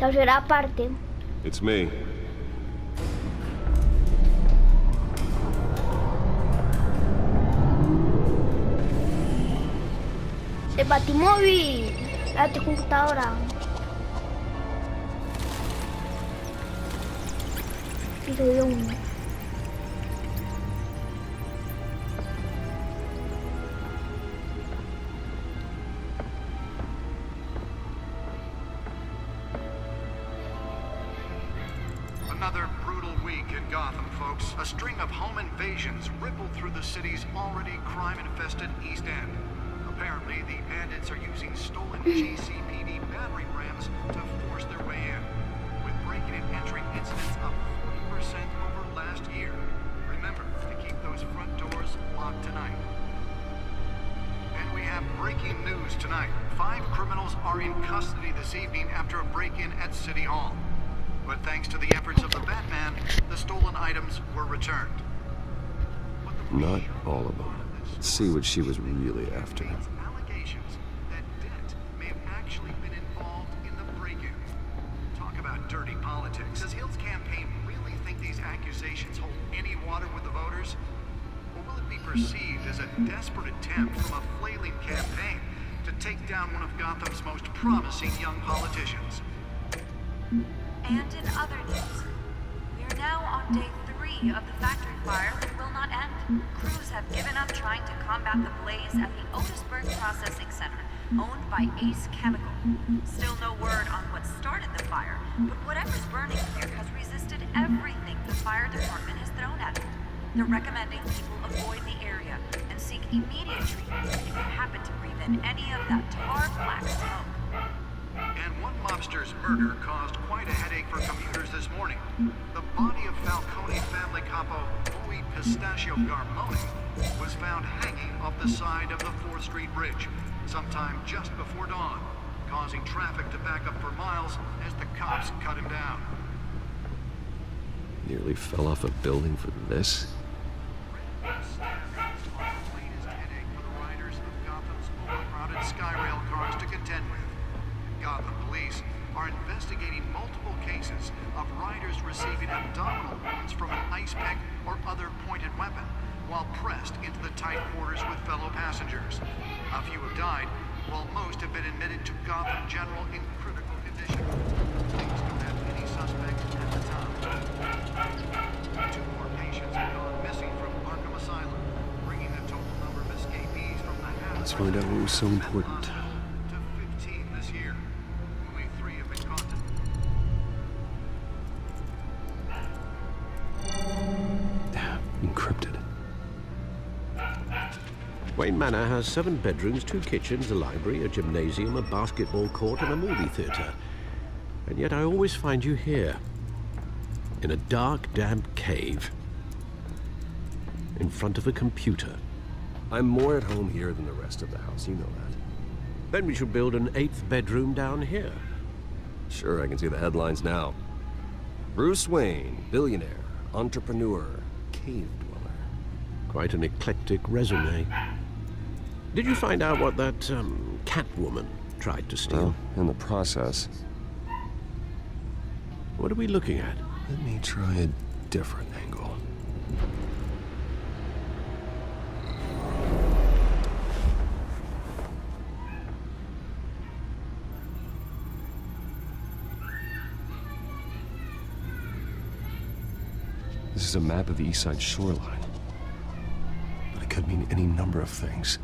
Tercera parte. It's me. El Batimóvil. La computadora. Episodio 1. Another brutal week in Gotham, folks. A string of home invasions rippled through the city's already crime-infested East End. Apparently, the bandits are using stolen GCPD battering rams to force their way in, with breaking and entering incidents up 40% over last year. Remember to keep those front doors locked tonight. And we have breaking news tonight. 5 criminals are in custody this evening after a break-in at City Hall. But thanks to the efforts of the Batman, the stolen items were returned. Not all of them. Let's see what she was really after. Allegations that Dent may have actually been involved in the break-in. Talk about dirty politics. Does Hill's campaign really think these accusations hold any water with the voters? Or will it be perceived as a desperate attempt from a flailing campaign to take down one of Gotham's most promising young politicians? And in other news, we are now on day 3 of the factory fire that will not end. Crews have given up trying to combat the blaze at the Otisburg Processing Center, owned by Ace Chemical. Still no word on what started the fire, but whatever's burning here has resisted everything the fire department has thrown at it. They're recommending people avoid the area and seek immediate treatment if you happen to breathe in any of that tar black smoke. And one mobster's murder caused quite a headache for commuters this morning. The body of Falcone family capo Louis Pistachio Garmoni was found hanging off the side of the 4th Street Bridge sometime just before dawn, causing traffic to back up for miles as the cops cut him down. Nearly fell off a building for this? Skyrail cars to contend with. Gotham police are investigating multiple cases of riders receiving abdominal wounds from an ice pick or other pointed weapon while pressed into the tight quarters with fellow passengers. A few have died, while most have been admitted to Gotham General in critical condition. Police don't have any suspects at the time. 2 more patients have gone missing from Arkham Asylum, bringing the total number of escapees from the Let's find out what was so important. to 15 this year. Only 3 have been caught. Encrypted. Wayne Manor has 7 bedrooms, 2 kitchens, a library, a gymnasium, a basketball court, and a movie theater. And yet I always find you here, in a dark, damp cave, in front of a computer. I'm more at home here than the rest of the house, you know that. Then we should build an 8th bedroom down here. Sure, I can see the headlines now. Bruce Wayne, billionaire, entrepreneur, cave dweller. Quite an eclectic resume. Did you find out what that, Catwoman tried to steal? Well, in the process. What are we looking at? Let me try a different angle. This is a map of the East Side shoreline. But it could mean any number of things.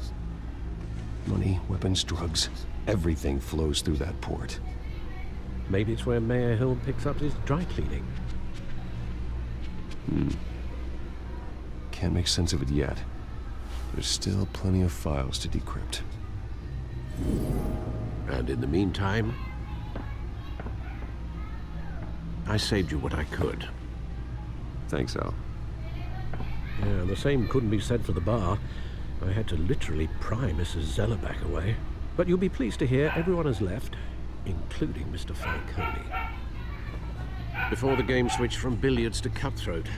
Money, weapons, drugs, everything flows through that port. Maybe it's where Mayor Hill picks up his dry cleaning. Can't make sense of it yet. There's still plenty of files to decrypt. And in the meantime, I saved you what I could. Thanks, Al. Yeah, the same couldn't be said for the bar. I had to literally pry Mrs. Zellerback away. But you'll be pleased to hear everyone has left, including Mr. Falcone. Before the game switched from billiards to cutthroat.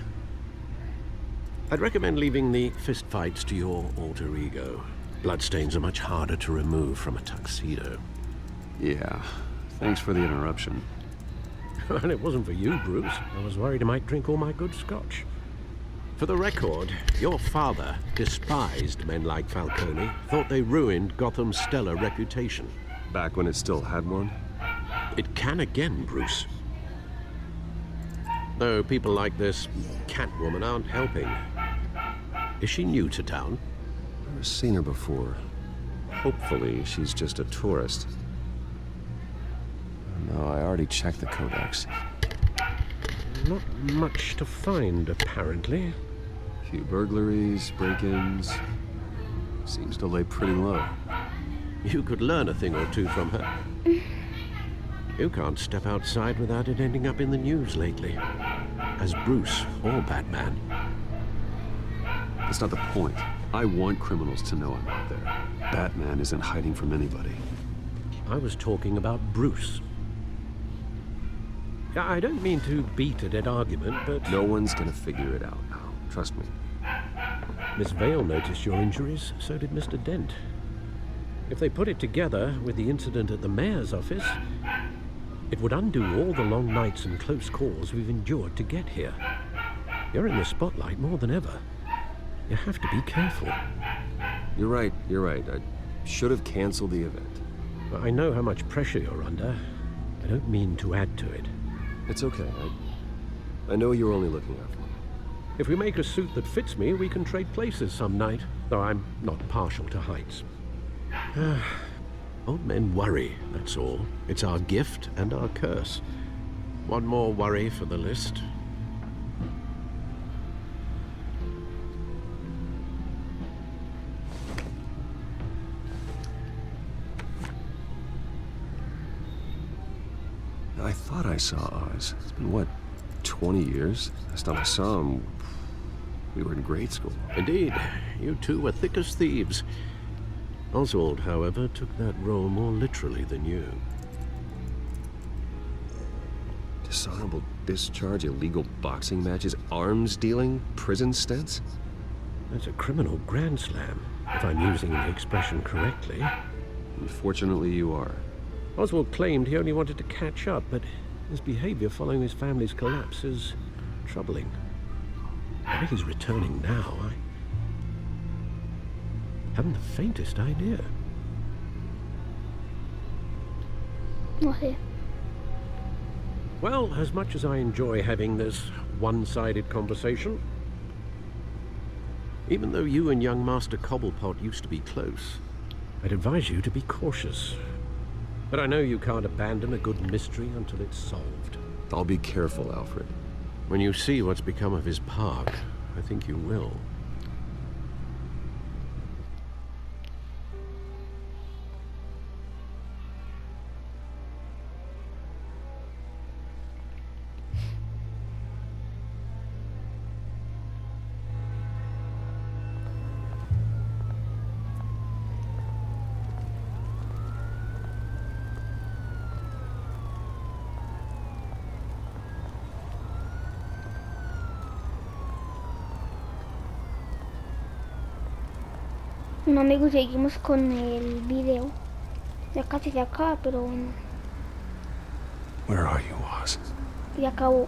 I'd recommend leaving the fistfights to your alter ego. Bloodstains are much harder to remove from a tuxedo. Yeah, thanks for the interruption. Well, it wasn't for you, Bruce. I was worried I might drink all my good scotch. For the record, your father despised men like Falcone, thought they ruined Gotham's stellar reputation. Back when it still had one? It can again, Bruce. Though people like this Catwoman aren't helping. Is she new to town? Never seen her before. Hopefully, she's just a tourist. No, I already checked the codex. Not much to find, apparently. Few burglaries, break-ins. Seems to lay pretty low. You could learn a thing or two from her. You can't step outside without it ending up in the news lately. As Bruce or Batman. That's not the point. I want criminals to know I'm out there. Batman isn't hiding from anybody. I was talking about Bruce. I don't mean to beat a dead argument, but... No one's gonna figure it out now. Trust me. Miss Vale noticed your injuries, so did Mr. Dent. If they put it together with the incident at the mayor's office, it would undo all the long nights and close calls we've endured to get here. You're in the spotlight more than ever. You have to be careful. You're right. I should have canceled the event. I know how much pressure you're under. I don't mean to add to it. It's okay. I know you're only looking out for me. If we make a suit that fits me, we can trade places some night, though I'm not partial to heights. Old men worry, that's all. It's our gift and our curse. One more worry for the list. I thought I saw Oz. It's been, what, 20 years? Last time I saw him, we were in grade school. Indeed, you two were thick as thieves. Oswald, however, took that role more literally than you. Dishonorable discharge, illegal boxing matches, arms dealing, prison stints? That's a criminal grand slam, if I'm using the expression correctly. Unfortunately, you are. Oswald claimed he only wanted to catch up, but his behavior following his family's collapse is troubling. Why he's returning now, I haven't the faintest idea. No sé. Well, as much as I enjoy having this one-sided conversation, even though you and young Master Cobblepot used to be close, I'd advise you to be cautious. But I know you can't abandon a good mystery until it's solved. I'll be careful, Alfred. When you see what's become of his park, I think you will. Bueno, amigos, seguimos con el video. Ya casi se acaba, pero bueno. Where are you, Oz? Ya acabó.